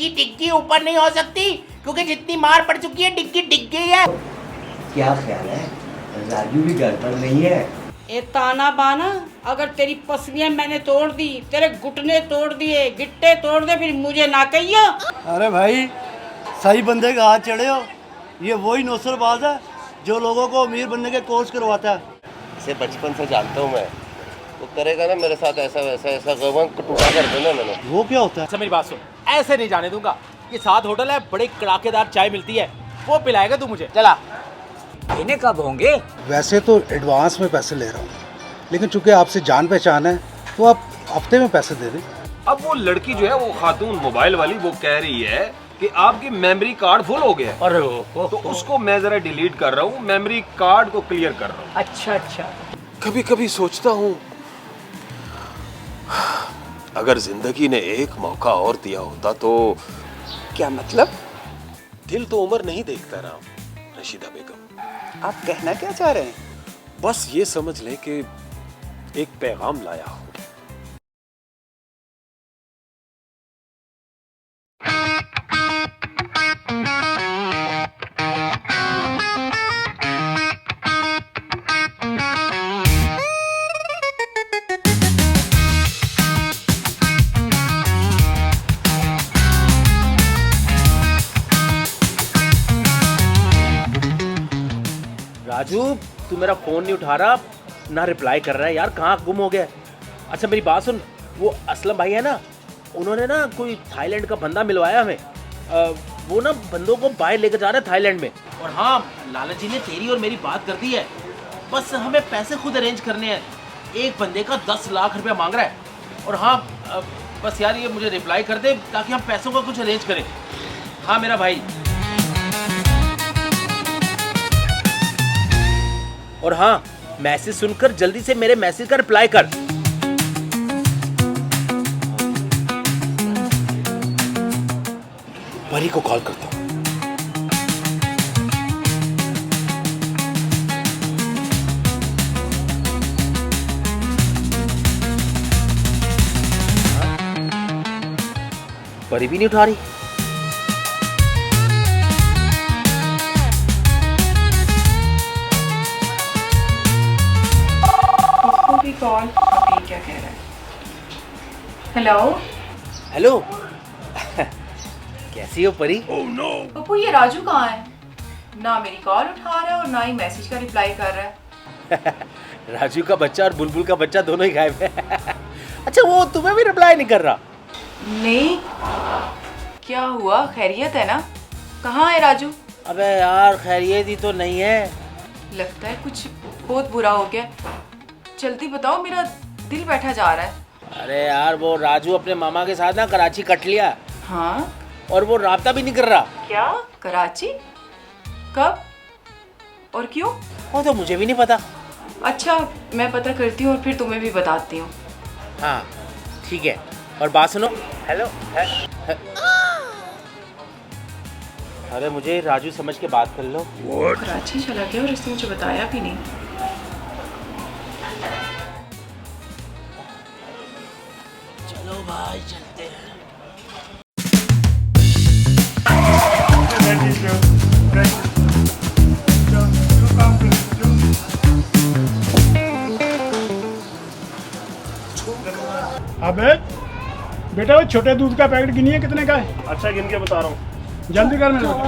की डिग्गी ऊपर नहीं हो सकती, क्योंकि जितनी मार पड़ चुकी है डिग्गी डिग गई है। क्या ख्याल है, राजू भी घर पर नहीं है? ए ताना बाना, अगर तेरी पसलियां मैंने तोड़ दी, तेरे घुटने तोड़ दिए, गिट्टे तोड़ दे, फिर मुझे ना कहियो। अरे भाई, सही बंदे का हाथ चढ़े हो। ये वही नौसरबाज है जो लोगों को अमीर बनने के कोर्स करवाता है। इसे बचपन से जानता हूँ मैं, वो करेगा ना मेरे साथ ऐसा वैसा, ऐसा गवन टूटा कर देना मैंने। वो क्या होता है? अच्छा मेरी बात सुन, ऐसे नहीं जाने दूंगा। ये साथ होटल है, बड़ी कड़ाकेदार चाय मिलती है, वो पिलाएगा तू मुझे। चला। इन्हें कब होंगे? वैसे तो एडवांस में पैसे ले रहा हूँ, लेकिन चूंकि आपसे जान पहचान है तो आप हफ्ते में पैसे दे दें। अब वो लड़की जो है, वो खातून मोबाइल वाली, वो कह रही है कि आपकी मेमोरी कार्ड फुल हो गया है। अरे तो उसको मैं जरा डिलीट कर रहा हूँ, मेमोरी कार्ड को क्लियर कर रहा हूँ। अच्छा अच्छा। कभी कभी सोचता हूँ, अगर जिंदगी ने एक मौका और दिया होता तो। क्या मतलब? दिल तो उम्र नहीं देखता राम रशीदा बेगम। आप कहना क्या चाह रहे हैं? बस ये समझ लें कि एक पैगाम लाया हूँ। राजू, तू मेरा फोन नहीं उठा रहा, ना रिप्लाई कर रहा है यार, कहाँ गुम हो गया? अच्छा मेरी बात सुन, वो असलम भाई है ना, उन्होंने ना कोई थाईलैंड का बंदा मिलवाया हमें। वो ना बंदों को बाहर लेकर जा रहा है थाईलैंड में। और हाँ, लाला जी ने तेरी और मेरी बात कर दी है, बस हमें पैसे खुद अरेंज करने हैं। एक बंदे का 10 लाख रुपया मांग रहा है। और हाँ, बस यार ये मुझे रिप्लाई कर दे ताकि हम पैसों का कुछ अरेंज करें। हाँ मेरा भाई। और हाँ, मैसेज सुनकर जल्दी से मेरे मैसेज का रिप्लाई कर। परी को कॉल करता हूँ। परी भी नहीं उठा रही। कॉल अभी क्या कह रहा है? Hello hello. कैसी हो परी? पप्पू, ये राजू कहाँ है? ना मेरी कॉल उठा रहा है और ना ही मैसेज का रिप्लाई कर रहा है। राजू का बच्चा और बुलबुल का बच्चा दोनों ही गायब है। अच्छा, वो तुम्हें भी रिप्लाई नहीं कर रहा? नहीं, क्या हुआ? खैरियत है ना? कहाँ है राजू? अबे यार, खैरियत ही तो नहीं है। लगता है कुछ बहुत बुरा हो गया। जल्दी बताओ, मेरा दिल बैठा जा रहा है। अरे यार, वो राजू अपने मामा के साथ ना कराची कट लिया। हाँ? और वो राब्ता भी नहीं कर रहा। क्या? कराची? कब और क्यों? वो तो मुझे भी नहीं पता। अच्छा, मैं पता करती हूँ और फिर तुम्हें भी बताती हूँ। हाँ ठीक है। और बात सुनो। हेलो। अरे मुझे राजू समझ के बात कर लो। कराची चला गया और इसने मुझे बताया भी नहीं। चलो भाई, चलते हैं। अबे बेटा, वो छोटे दूध का पैकेट गिनिए, कितने का है? अच्छा, गिन के बता रहा हूँ। जल्दी कर मेरे बेटा।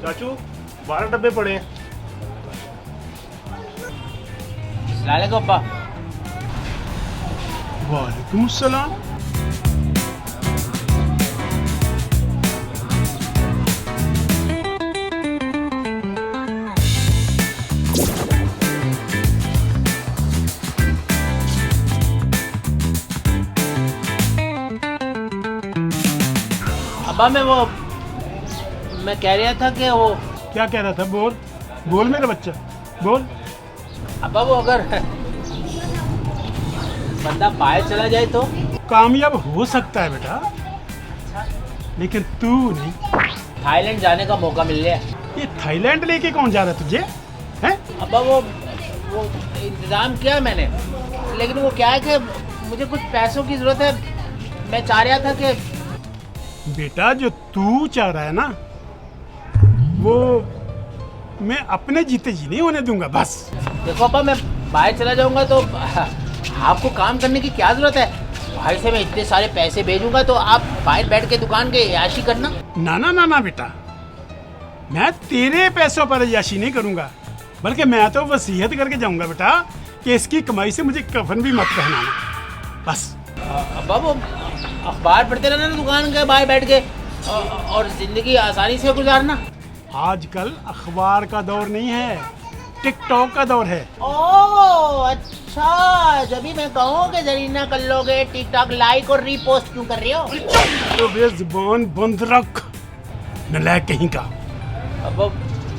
चाचू, 12 डब्बे पड़े हैं। लाले को अब्बा। वालेकुम सलाम। अब्बा, मैं कह रहा था कि वो। क्या कह रहा था? बोल बोल मेरा बच्चा, बोल। अब्बा, वो अगर बंदा बाहर चला जाए तो? कामयाब हो सकता है बेटा, लेकिन तू नहीं। थाईलैंड जाने का मौका मिल गया। ये थाईलैंड लेके कौन जा रहा है तुझे? हैं? अब्बा, वो इंतजाम किया मैंने। लेकिन वो क्या है कि मुझे कुछ पैसों की ज़रूरत है। मैं चाह रहा था कि बेटा जो तू चाह रहा है ना वो मैं अपने जीते जी नहीं होने दूंगा। बस देखो पापा, मैं बाहर चला जाऊंगा तो आपको काम करने की क्या ज़रूरत है? भाई से मैं इतने सारे पैसे भेजूंगा तो आप बाहर बैठ के दुकान के याशी करना। ना ना ना ना बेटा, मैं तेरे पैसों पर याशी नहीं करूंगा, बल्कि मैं तो वसीयत करके जाऊंगा बेटा कि इसकी कमाई से मुझे कफन भी मत पहनाना। बस अब्बा वो अखबार पढ़ते रहना ना दुकान के बाहर बैठ के और जिंदगी आसानी से गुजारना। आजकल अखबार का दौर नहीं है, टिकटॉक का दौर है। ओह अच्छा, जब भी मैं कहूँ कि जरीना कर लोगे टिकटॉक लाइक और रीपोस्ट क्यों कर रहे हो? तो बेज़ुबान बंद रख, नलायक कहीं का। अब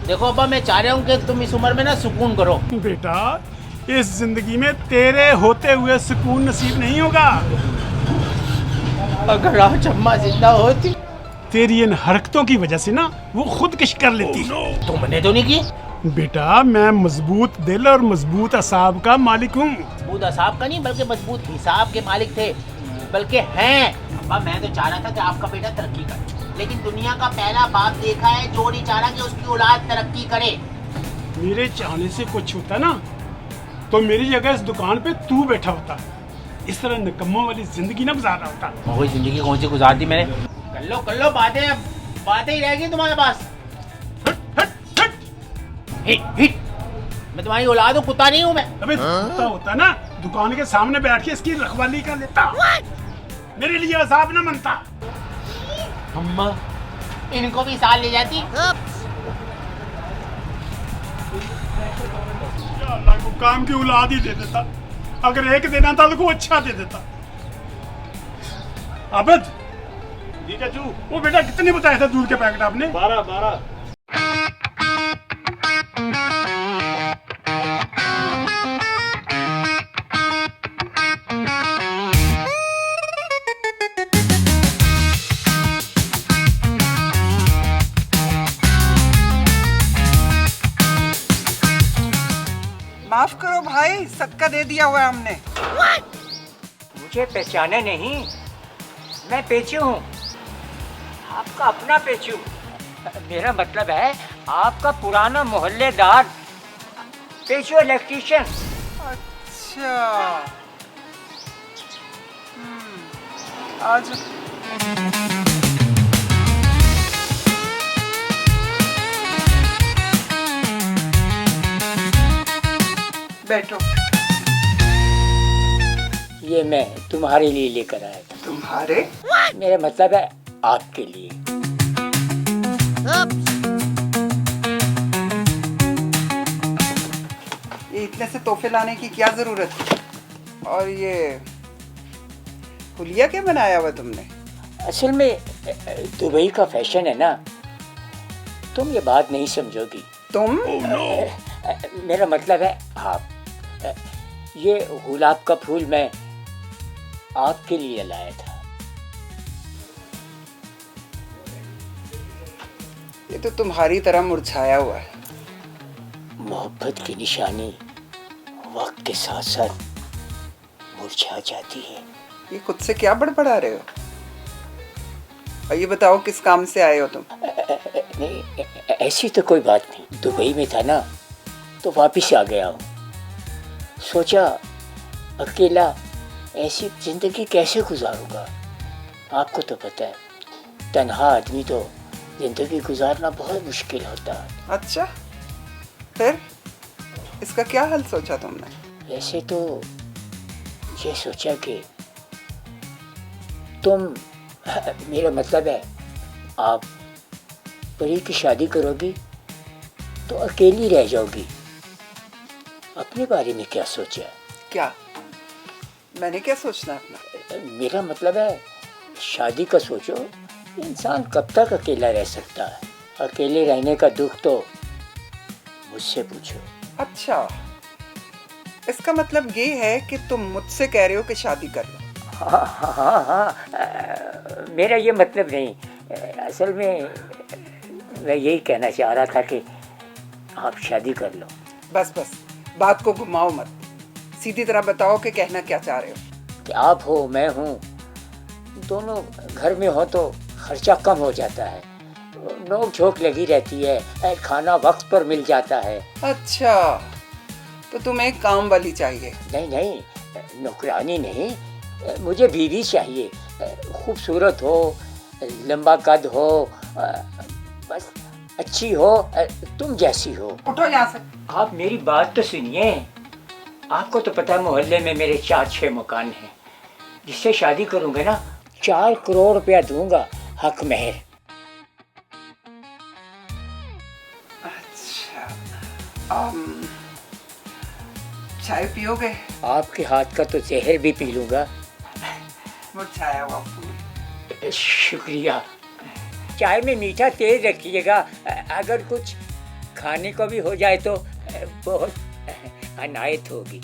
देखो अब्बा, मैं चाह रहा हूँ कि तुम इस उम्र में ना सुकून करो। बेटा इस जिंदगी में तेरे होते हुए सुकून नसीब नहीं होगा। अगर आज अम्मा जिंदा होती, तेरी इन हरकतों की वजह से ना वो खुदकुश कर लेती। तुमने तो नहीं की। बेटा मैं मजबूत दिल और मजबूत असाब का मालिक हूँ। मजबूत असाब का नहीं बल्कि मजबूत हिसाब के मालिक थे, बल्कि हैं। अब्बा मैं तो चाह रहा था कि आपका बेटा तरक्की करे, लेकिन दुनिया का पहला बाप देखा है जो नहीं चाह रहा कि उसकी औलाद तरक्की करे। मेरे चाहने से कुछ होता ना तो मेरी जगह इस दुकान पे तू बैठा होता, इस तरह निकम्मों वाली जिंदगी ना गुजारा होता। वही जिंदगी कौन सी गुजार दी मैंने। कर लो बातें ही रहेगी तुम्हारे पास। हिट हिट, मैं तुम्हारी औलाद हूँ, कुत्ता नहीं हूँ मैं। अबे कुत्ता होता ना दुकान के सामने बैठ के इसकी रखवाली कर लेता। मेरे लिए अजाब ना मनता। अम्मा इनको भी साथ ले जाती। अल्लाह को काम की औलाद ही दे देता, अगर एक देना था तो को अच्छा दे देता। अबद जी चाचू, वो बेटा कितने बताया था दूध के पैकेट आपने? 12। माफ करो भाई, सबका दे दिया हुआ है हमने। मुझे पहचाने नहीं, मैं पेचू हूँ, आपका अपना पेचू। मेरा मतलब है आपका पुराना मोहल्लेदार पेचू इलेक्ट्रीशियन। अच्छा आज बैठो। ये मैं तुम्हारे लिए लेकर आया था। तुम्हारे? मेरा मतलब है आपके लिए। ये इतने से तोहफे लाने की क्या जरूरत थी? और ये हुलिया क्या बनाया हुआ तुमने? असल में दुबई का फैशन है ना, तुम ये बात नहीं समझोगी। तुम? मेरा मतलब है आप। ये गुलाब का फूल मैं आपके लिए लाया था। ये तो तुम्हारी तरह मुरझाया हुआ है। मोहब्बत की निशानी वक्त के साथ साथ मुरझा जाती है। ये खुद से क्या बड़बड़ा रहे हो? और ये बताओ किस काम से आए हो तुम? नहीं, ऐसी तो कोई बात नहीं। दुबई में था ना तो वापिस आ गया हूँ। सोचा अकेला ऐसी जिंदगी कैसे गुजारूंगा। आपको तो पता है तन्हा आदमी तो जिंदगी गुजारना बहुत मुश्किल होता है। अच्छा, फिर इसका क्या हल सोचा तुमने? वैसे तो ये सोचा कि तुम, मेरा मतलब है आप परी की शादी करोगी तो अकेली रह जाओगी। अपने बारे में क्या सोचा? क्या? मैंने क्या सोचना अपना? मेरा मतलब है शादी का सोचो। इंसान कब तक अकेला रह सकता है? अकेले रहने का दुख तो मुझसे पूछो। अच्छा, इसका मतलब ये है कि तुम मुझसे कह रहे हो कि शादी कर लो? हाँ, मेरा ये मतलब नहीं। असल में मैं यही कहना चाह रहा था कि आप शादी कर लो। बस बात को घुमाओ मत। सीधी तरह बताओ कि कहना क्या चाह रहे हो। कि आप हो मैं हूँ, दोनों घर में हो तो खर्चा कम हो जाता है, नोक झोंक लगी रहती है, खाना वक्त पर मिल जाता है। अच्छा, तो तुम्हें एक काम वाली चाहिए? नहीं नहीं, नौकरानी नहीं, मुझे बीवी चाहिए, खूबसूरत हो, लंबा कद हो, बस अच्छी हो, तुम जैसी हो। उठो यहाँ से। आप मेरी बात तो सुनिए। आपको तो पता है मोहल्ले में मेरे 4-6 मकान हैं। जिससे शादी करूंगा ना 4 करोड़ रुपया दूंगा हक मेहर। अच्छा, चाय पियोगे? आपके हाथ का तो जहर भी पी लूंगा। मुरझाया हुआ फूल। शुक्रिया। चाय में मीठा तेज रखिएगा, अगर कुछ खाने को भी हो जाए तो बहुत अनायत होगी।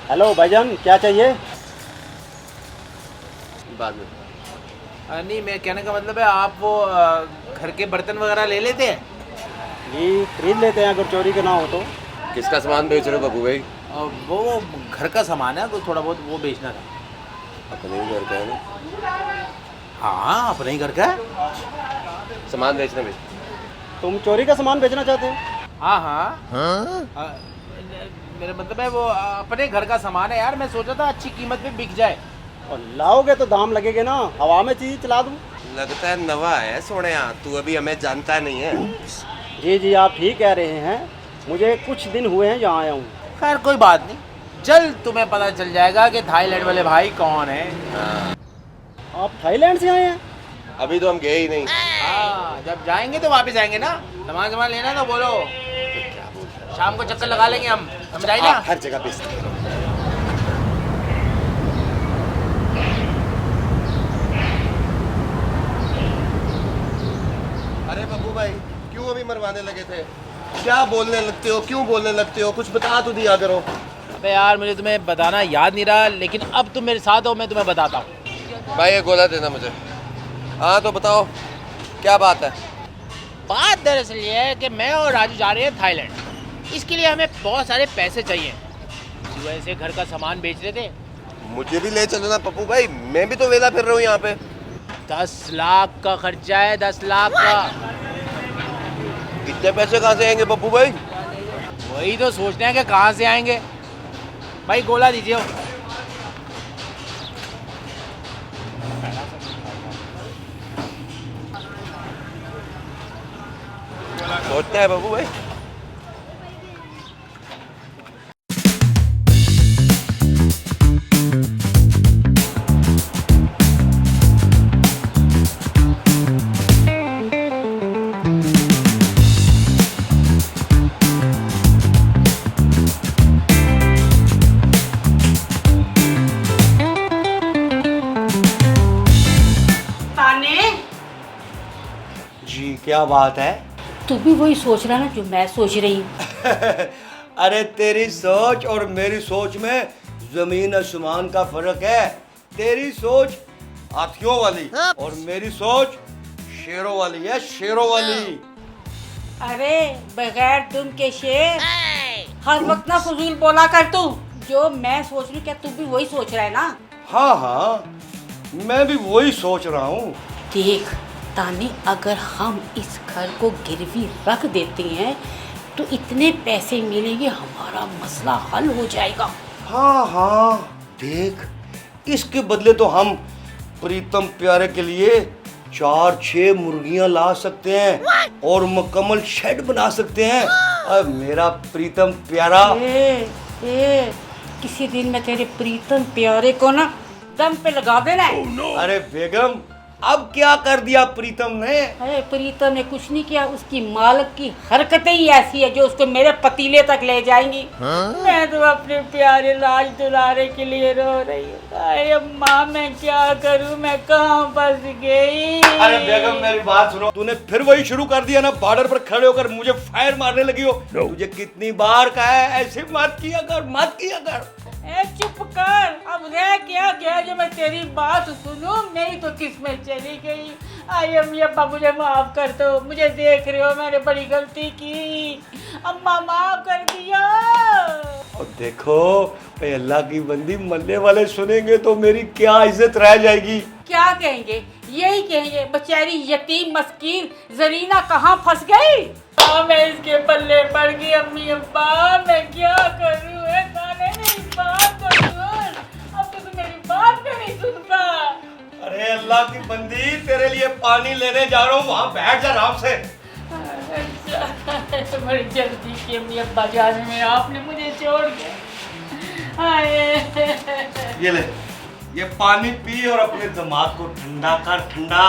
हेलो भाईजान, क्या चाहिए? बाद में। नहीं, मैं कहने का मतलब है आप वो घर के बर्तन वगैरह ले लेते हैं? जी खरीद लेते हैं, अगर चोरी के ना हो तो। किसका सामान बेच रहे हो बब्बू भाई? वो घर का सामान है, थोड़ा बहुत वो बेचना था। अपने ही घर का है ना? हाँ, अपने ही घर का है। सामान बेचना तुम चोरी का सामान बेचना चाहते हो? हाँ हाँ, मेरा मतलब है वो अपने घर का सामान है यार। मैं सोचा था अच्छी कीमत पे बिक जाए। और लाओगे तो दाम लगेगा ना, हवा में चीज चला दूं। लगता है नवा है सोने, तू अभी हमें जानता नहीं है। जी जी, आप ठीक कह रहे हैं, मुझे कुछ दिन हुए हैं यहाँ आया हूँ। खैर कोई बात नहीं, जल्द तुम्हें पता चल जाएगा कि थाईलैंड वाले भाई कौन है। आप थाईलैंड से आए हैं? अभी तो हम गए ही नहीं। हाँ, जब जाएंगे तो वापस आएंगे ना। सामान लेना तो बोलो, शाम को चक्कर लगा लेंगे हम, समझाई ना? हर जगह बेचते हैं। अरे बब्बू भाई, क्यों अभी मरवाने लगे थे? क्या बोलने लगते हो, क्यों बोलने लगते हो? कुछ बता तो दिया करो। अबे यार, मुझे तुम्हें बताना याद नहीं रहा, लेकिन अब तुम मेरे साथ हो, मैं तुम्हें बताता हूँ। भाई ये गोला देना मुझे। हाँ तो बताओ क्या बात है? बात दरअसल ये है कि मैं और राजू जा रहे हैं थाईलैंड। इसके लिए हमें बहुत सारे पैसे चाहिए। इसी वजह से घर का सामान बेच रहे थे। मुझे भी ले चलो ना पप्पू भाई, मैं भी तो वेला फिर रहा हूँ यहाँ पे। 10 लाख का खर्चा है, 10 लाख का। इतने पैसे कहाँ से आएंगे पप्पू भाई? वही तो सोचते हैं कि कहाँ से आएंगे। भाई गोला दीजिए। सोचते हैं बब्बू भाई। जी क्या बात है? तू भी वही सोच रहा ना जो मैं सोच रही हूँ। अरे तेरी सोच और मेरी सोच में जमीन आसमान का फर्क है। तेरी सोच हाथियों वाली और मेरी सोच शेरों वाली है, शेरों वाली। अरे बगैर तुम के शेर, हर वक्त ना फजूल बोला कर तू। जो मैं सोच रही हूँ क्या तू भी वही सोच रहा है ना? हाँ हाँ, मैं भी वही सोच रहा हूँ। देख तानी, अगर हम इस घर को गिरवी रख देते हैं तो इतने पैसे मिलेंगे, हमारा मसला हल हो जाएगा। हाँ हाँ, देख इसके बदले तो हम प्रीतम प्यारे के लिए 4-6 मुर्गियां ला सकते हैं और मुकम्मल शेड बना सकते हैं। अब मेरा प्रीतम प्यारा। किसी दिन मैं तेरे प्रीतम प्यारे को ना दम पे लगा देना। अरे बेगम, अब क्या कर दिया प्रीतम ने? अरे प्रीतम ने कुछ नहीं किया, उसकी मालक की हरकतें ही ऐसी है जो उसको मेरे पतीले तक ले जाएंगी। मैं तो अपने प्यारे लाज दुलारे के लिए रो रही हूँ। अरे अम्मा मैं क्या करूँ, मैं कहाँ फंस गई। अरे बेगम मेरी बात सुनो, तूने फिर वही शुरू कर दिया ना, बॉर्डर पर खड़े होकर मुझे फायर मारने लगी हो। तुझे कितनी बार कहा है ऐसे मत किया कर, मत किया कर। ए चुप कर, अब रह क्या गया जो मैं तेरी बात सुनूं, नहीं तो किस्मत चली गई। आई अम्मी अब्बा मुझे माफ कर दो, मुझे देख रहे हो मैंने बड़ी गलती की, अम्मा माफ कर दिया। और देखो भाई अल्लाह की बंदी, मरने वाले सुनेंगे तो मेरी क्या इज्जत रह जाएगी। क्या कहेंगे? यही कहेंगे बेचारी यतीम मस्कीन जरीना कहाँ फंस गई। मैं इसके पल्ले पड़ गई अम्मी अब्बा, मैं क्या करूँ? मेरी बात तो सुन, अब तो तू मेरी बात भी नहीं सुनता। अरे अल्लाह की बंदी, तेरे लिए पानी लेने जा रहा हूँ, वहाँ बैठ जा आराम से। अच्छा, बड़ी जल्दी की अम्मी अब्बा जाने में आपने मुझे छोड़ दिया। ये ले, ये पानी पी और अपने दिमाग को ठंडा कर, ठंडा।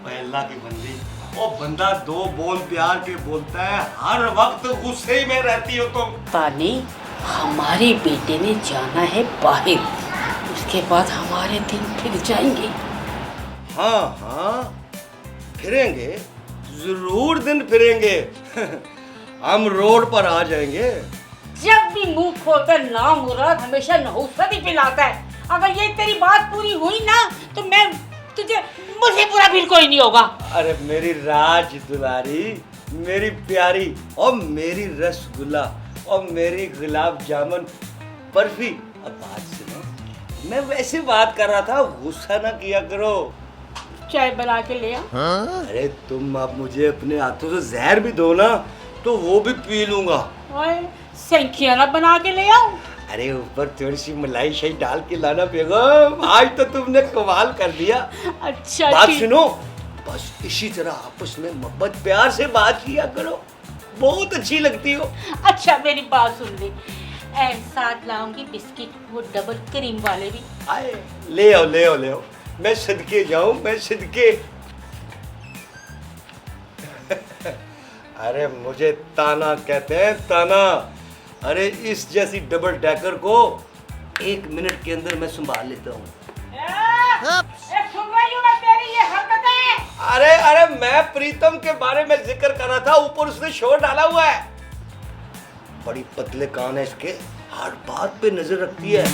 भाई अल्लाह की बंदी, वो बंदा दो बोल प्यार के बोलता है, हर वक्त गुस्से में रहती हो तुम। पानी, हमारे बेटे ने जाना है बाहर, उसके बाद हमारे दिन फिर जाएंगे। हाँ हाँ फिरेंगे, जरूर दिन फिरेंगे। हम रोड पर आ जाएंगे। जब भी मुंह खोलकर ना मुराद हमेशा नहुसत ही पिलाता है। अगर ये तेरी बात पूरी हुई ना तो मैं तुझे, मुझे पूरा फिर कोई नहीं होगा। अरे मेरी राज दुलारी, मेरी प्यारी, और मेरी रसगुल्ला, और मेरी गुलाब जामुन बर्फी। अब बात सुनो, मैं वैसे बात कर रहा था, गुस्सा ना किया करो। चाय बना के ले आ। अरे तुम अब मुझे अपने हाथों से जहर भी दो ना, तो वो भी पी लूंगा। सेंकिया ना बना के ले आओ। अरे ऊपर थोड़ी सी मलाई शाही डाल के लाना बेगम, आज तो तुमने कमाल कर दिया। अच्छा बात सुनो, बस इसी तरह आपस में मोहब्बत प्यार से बात किया करो, बहुत अच्छी लगती हो। अच्छा मेरी बात सुन ले, साथ लाऊंगी बिस्किट, वो डबल क्रीम वाले भी। आए ले आओ, ले आओ, ले आओ, मैं सदके जाऊं, मैं सदके। अरे मुझे ताना कहते हैं, ताना। अरे इस जैसी डबल डेकर को 1 मिनट के अंदर मैं संभाल लेता हूँ। सुन रही हूँ मैं तेरी ये हरकतें। अरे अरे मैं प्रीतम के बारे में जिक्र कर रहा था, ऊपर उसने शोर डाला हुआ है। बड़ी पतले कान है इसके, हर बात पे नजर रखती है।